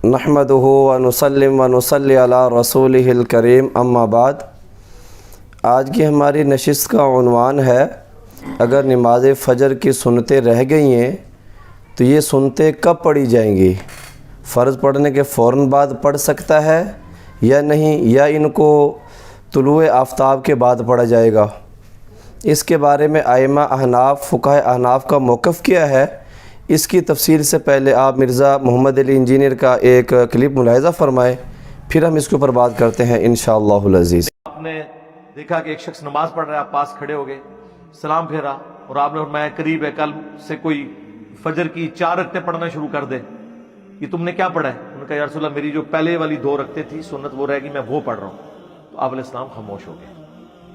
नहमदुहु व नुसल्लिम व नुसल्ली अला रसूलिहिल करीम अम्मा बाद। आज की हमारी नशिस्त का उन्वान है, अगर नमाज फ़जर की सुन्नतें रह गई हैं तो ये सुन्नतें कब पढ़ी जाएंगी? फ़र्ज़ पढ़ने के फ़ौरन बाद पढ़ सकता है या नहीं, या इनको तुलुए आफ्ताब के बाद पढ़ा जाएगा? इसके बारे में आइमा अहनाफ फ़ुक़हा अहनाफ का मौक़िफ़ क्या है, इसकी तफसील से पहले आप मिर्ज़ा मोहम्मद अली इंजीनियर का एक क्लिप मुलाहिज़ा फ़रमाएँ, फिर हम इसके ऊपर बात करते हैं इंशाअल्लाहुल अज़ीज़। आपने देखा कि एक शख्स नमाज पढ़ रहा है, आप पास खड़े हो गए, सलाम फेरा और आपने फरमाया करीब है कल से कोई फजर की 4 रकतें पढ़ना शुरू कर दे, ये तुमने क्या पढ़ा है? उन्होंने कहा या रसूल अल्लाह मेरी जो पहले वाली 2 रकतें थी सुन्नत वो रहेगी, मैं वो पढ़ रहा हूँ। तो आप अलैहिस्सलाम खामोश हो गए।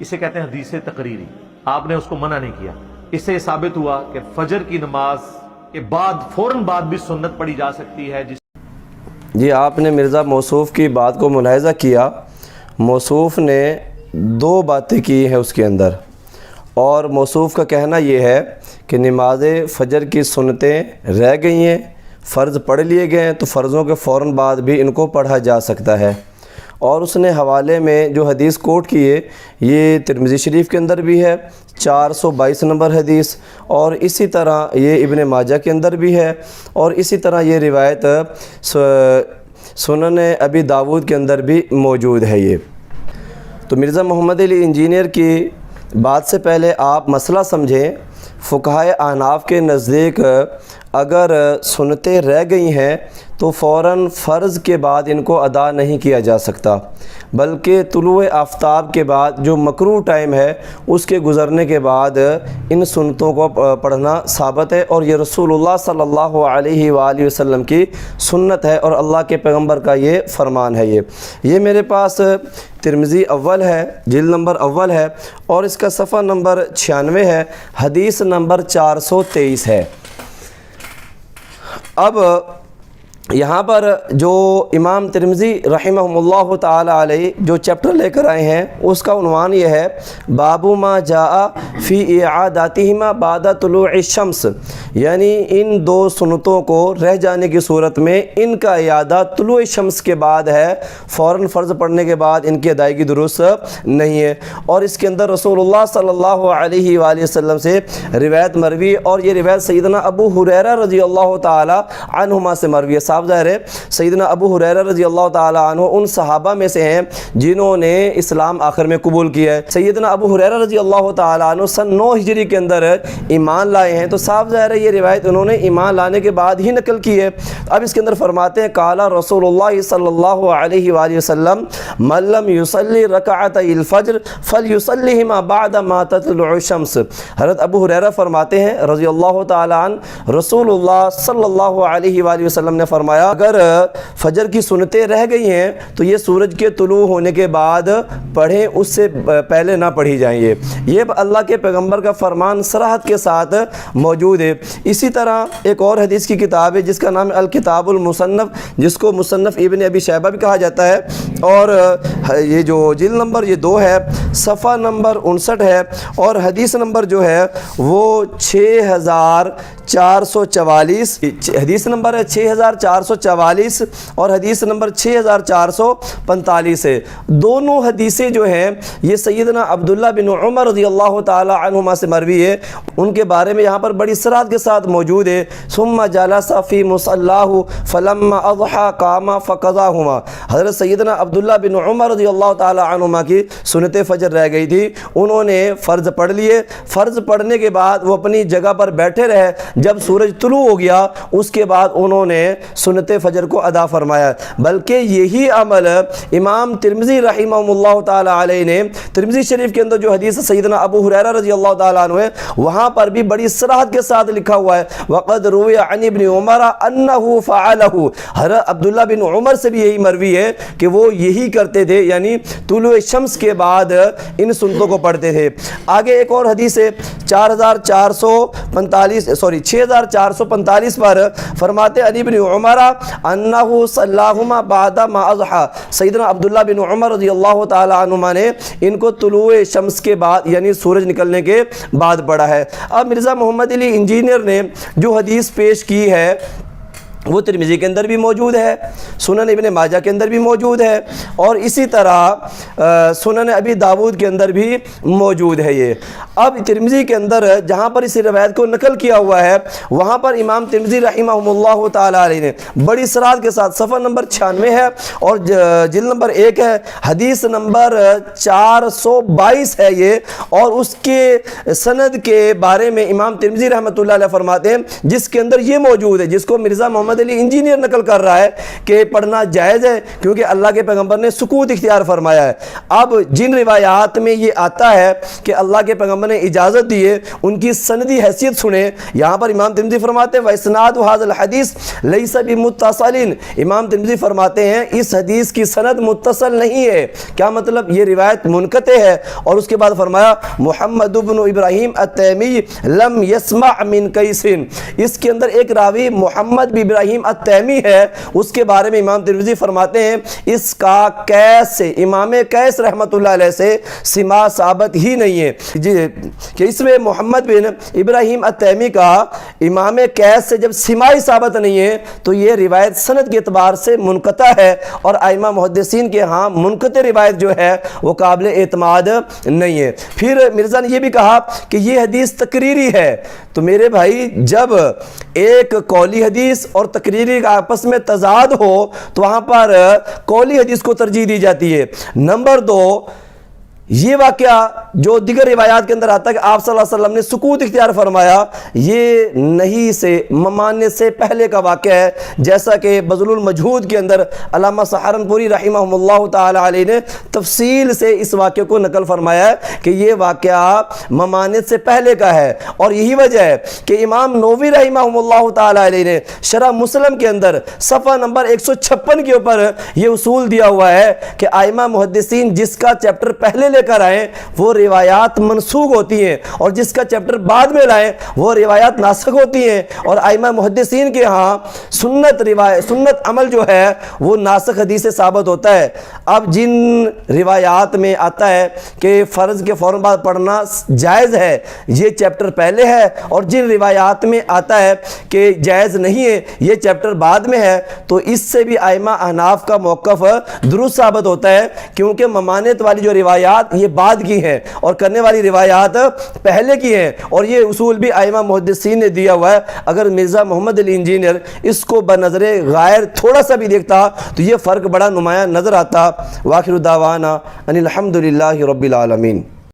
इसे कहते हैं हदीस तकरीरी। आपने उसको मना नहीं किया। इससे ये साबित हुआ कि फजर की नमाज के बाद फौरन बाद भी सुन्नत पढ़ी जा सकती है। जी, आपने मिर्ज़ा मौसूफ़ की बात को मुलाहिज़ा किया। मौसूफ़ ने 2 बातें की हैं उसके अंदर, और मौसूफ़ का कहना ये है कि नमाज फ़जर की सुन्नतें रह गई हैं, फ़र्ज़ पढ़ लिए गए हैं, तो फ़र्ज़ों के फ़ौरन बाद भी इनको पढ़ा जा सकता है। और उसने हवाले में जो हदीस कोट की है ये तिरमिज़ी शरीफ के अंदर भी है, 422 नंबर हदीस, और इसी तरह ये इब्न माजा के अंदर भी है, और इसी तरह ये रिवायत सुनन अबी दाऊद के अंदर भी मौजूद है। ये तो मिर्ज़ा मोहम्मद अली इंजीनियर की बात से पहले आप मसला समझें। फ़ुक़हा अहनाफ के नज़दीक अगर सुन्नतें रह गई हैं तो फ़ौरन फ़र्ज़ के बाद इनको अदा नहीं किया जा सकता, बल्कि तुलुए आफ्ताब के बाद जो मकरूह टाइम है उसके गुज़रने के बाद इन सुन्नतों को पढ़ना साबित है, और ये रसूलुल्लाह सल्लल्लाहु अलैहि वालैहि वसल्लम की सुन्नत है और अल्लाह के पैगम्बर का ये फ़रमान है। ये मेरे पास तिरमिज़ी अव्वल है, जिल्द नंबर अव्वल है, और इसका सफ़ा नंबर 96 है, हदीस नंबर 423 है। अब यहाँ पर जो इमाम तिरमिज़ी रहमहुल्लाह ताला अलैहि जो चैप्टर लेकर आए हैं उसका उन्वान ये है, बाबू मा जाआ फ़ी इआदातिहिमा बादा तुलूइ शम्स, यानी इन 2 सुन्नतों को रह जाने की सूरत में इनका इआदा तुलूइ शम्स के बाद है, फ़ौरन फ़र्ज़ पढ़ने के बाद इनकी अदायगी दुरुस्त नहीं है। और इसके अंदर रसूलुल्लाह सल्लल्लाहु अलैहि वसल्लम से रिवायत मरवी, और ये रिवायत सैयदना अबू हुरैरा रज़ियल्लाहु ताला अन्हुमा से मरवी है। साफ ज़ाहिर है सैयदना अबू हुरैरा रज़ियल्लाहु ताला अन्हु उन सहाबा में से हैं जिन्होंने इस्लाम आखिर में कबूल किया है। सैयदना अबू हुरैरा रज़ियल्लाहु ताला अन्हु सन 9 हिजरी के अंदर ईमान लाए हैं, तो साफ ज़ाहिर है ये रिवायत उन्होंने ईमान लाने के बाद ही नकल की है। अब इसके अंदर फरमाते हैं काला रसूलुल्लाह सल्लल्लाहु अलैहि वसल्लम मन लम युसल्ली रकअतैल फज्र फलयुसल्लिहिमा बअद मा ततलुउ शम्स। हज़रत अबू हुरैरा फरमाते हैं रज़ियल्लाहु ताला अन्हु रसूलुल्लाह सल्लल्लाहु अलैहि वसल्लम ने फरमाया अगर फजर की सुन्नतें रह गई हैं तो ये सूरज के तुलू होने के बाद पढ़ें, उससे पहले ना पढ़ी जाएंगे। ये अल्लाह के पैगंबर का फरमान सराहत के साथ मौजूद है। इसी तरह एक और हदीस की किताब है जिसका नाम है अल किताबुल मुसन्नफ, जिसको मुसन्नफ इब्न अबी शैबा भी कहा जाता है, और ये जो जिल्द नंबर ये 2 है, सफ़ा नंबर 59 है, और हदीस नंबर जो है वो 6444, हदीस नंबर है 6444 और हदीस नंबर 6445 है। दोनों हदीसें जो हैं ये सैयदना अब्दुल्ला बिन उमर रज़ियल्लाहु ताला अन्हुमा से मरवी है। उनके बारे में यहाँ पर बड़ी सराहत के साथ मौजूद है। सुम्मा जलसा फ़ी मुसल्लाहु फलम्मा अज़हा कामा फ़क़ज़ाहुमा। हज़रत सैयदना अब्दुल्ला बिन उमर रज़ियल्लाहु ताला अन्हुमा की सुन्नत फ़जर रह गई थी, उन्होंने फ़र्ज़ पढ़ लिए। फ़र्ज़ पढ़ने के बाद वो अपनी जगह पर बैठे रहे, जब सूरज तुलू हो गया उसके बाद उन्होंने सुन्नत फ़जर को अदा फरमाया। बल्कि यही अमल इमाम तिरमिज़ी रहमहुल्लाह ताला अलैहि ने तिरमिज़ी शरीफ के अंदर जो हदीस सैयदना अबू हुरैरा रज़ियल्लाहु ताला अन्हु है वहाँ पर भी बड़ी सराहत के साथ लिखा हुआ है, वक़द रुविया अन इब्न उमर अन्नहु फ़अलहु। हज़रत अब्दुल्ला बिन उमर से भी यही मरवी है कि वो यही करते थे, यानी तुलुए शम्स के बाद इन सुन्नतों को पढ़ते थे। आगे एक और हदीस है 6445 पर फरमाते अन इब्न उमर अन्नहु सल्लाहुमा बादा मा अज़हा। सैयदना अब्दुल्ला बिन उमर रज़ियल्लाहु ताला अन्हुमा ने इनको तुलुए शम्स के बाद यानी सूरज निकलने के बाद पढ़ा है। अब मिर्ज़ा मोहम्मद अली इंजीनियर ने जो हदीस पेश की है وہ ترمذی کے اندر بھی موجود ہے، سنن ابن ماجہ کے اندر بھی موجود ہے، اور اسی طرح سنن ابی داود کے اندر بھی موجود ہے یہ۔ اب ترمذی کے اندر جہاں پر اس روایت کو نقل کیا ہوا ہے وہاں پر امام ترمذی رحمہ اللہ تعالیٰ علیہ نے بڑی صراحت کے ساتھ صفحہ نمبر 96 ہے اور جلد نمبر 1 ہے، حدیث نمبر 422 ہے یہ، اور اس کے سند کے بارے میں امام ترمذی رحمۃ اللہ علیہ فرماتے ہیں جس کے اندر یہ موجود ہے، جس کو مرزا محمد علی انجینئر نقل کر رہا ہے کہ پڑھنا جائز ہے کیونکہ اللہ کے پیغمبر نے سکوت اختیار فرمایا ہے۔ اب جن روایات میں یہ آتا ہے کہ اللہ کے پیغمبر نے اجازت دی ہے ان کی سندی حیثیت سنیں۔ یہاں پر امام ترمذی فرماتے ہیں وَإِسْنَادُ هَذَا الْحَدِيثِ لَيْسَ بِمُتَّصِلٍ، امام ترمذی فرماتے ہیں اس حدیث کی سند متصل نہیں ہے۔ کیا مطلب؟ یہ روایت منقطع ہے، اور اس کے بعد فرمایا محمد بن ابراہیم التیمی لم یسمع من قیس، اس کے اندر ایک راوی محمد بن ابراہیم التیمی ہے، اس کے بارے میں امام ترمذی فرماتے ہیں اس کا قیس سے، امام قیس رحمۃ اللہ علیہ سے سماع ثابت ہی نہیں ہے، کہ اس میں محمد بن ابراہیم التیمی کا امام قیس سے جب سماعی ثابت نہیں ہے تو یہ روایت سند کے اعتبار سے منقطع ہے، اور ائمہ محدثین کے ہاں منقطع روایت جو ہے وہ قابل اعتماد نہیں ہے۔ پھر مرزا نے یہ بھی کہا کہ یہ حدیث تقریری ہے، تو میرے بھائی جب ایک قولی حدیث اور تقریری کا آپس میں تضاد ہو تو وہاں پر قولی حدیث کو ترجیح دی جاتی ہے۔ نمبر 2، یہ واقعہ جو دیگر روایات کے اندر آتا ہے کہ آپ صلی اللہ علیہ وسلم نے سکوت اختیار فرمایا، یہ نہیں سے مماننے سے پہلے کا واقعہ ہے، جیسا کہ بذل المجہود کے اندر علامہ سہارنپوری رحمہ اللہ تعالی علیہ نے تفصیل سے اس واقعے کو نقل فرمایا ہے کہ یہ واقعہ مماننے سے پہلے کا ہے، اور یہی وجہ ہے کہ امام نووی رحمہ اللہ تعالی علیہ نے شرح مسلم کے اندر صفحہ نمبر 156 کے اوپر یہ اصول دیا ہوا ہے کہ ائمہ محدثین جس کا چیپٹر پہلے لے کر آئیں وہ روایات منسوخ ہوتی ہیں، اور جس کا چیپٹر بعد میں لائیں وہ روایات ناسخ ہوتی ہیں، اور ائمہ محدثین کے ہاں سنت عمل جو ہے وہ ناسخ حدیث سے ثابت ہوتا ہے۔ اب جن روایات میں آتا ہے کہ فرض کے فوراً بعد پڑھنا جائز ہے، یہ چیپٹر پہلے ہے، اور جن روایات میں آتا ہے کہ جائز نہیں ہے، یہ چیپٹر بعد میں ہے، تو اس سے بھی ائمہ احناف کا موقف درست ثابت ہوتا ہے، کیونکہ ممانعت والی جو روایات یہ بعد کی ہیں اور کرنے والی روایات پہلے کی ہیں، اور یہ اصول بھی ائمہ محدثین نے دیا ہوا ہے۔ اگر مرزا محمد علی انجینئر اس کو بنظر غائر تھوڑا سا بھی دیکھتا تو یہ فرق بڑا نمایاں نظر آتا۔ وآخر دعوانا ان الحمدللہ رب العالمین۔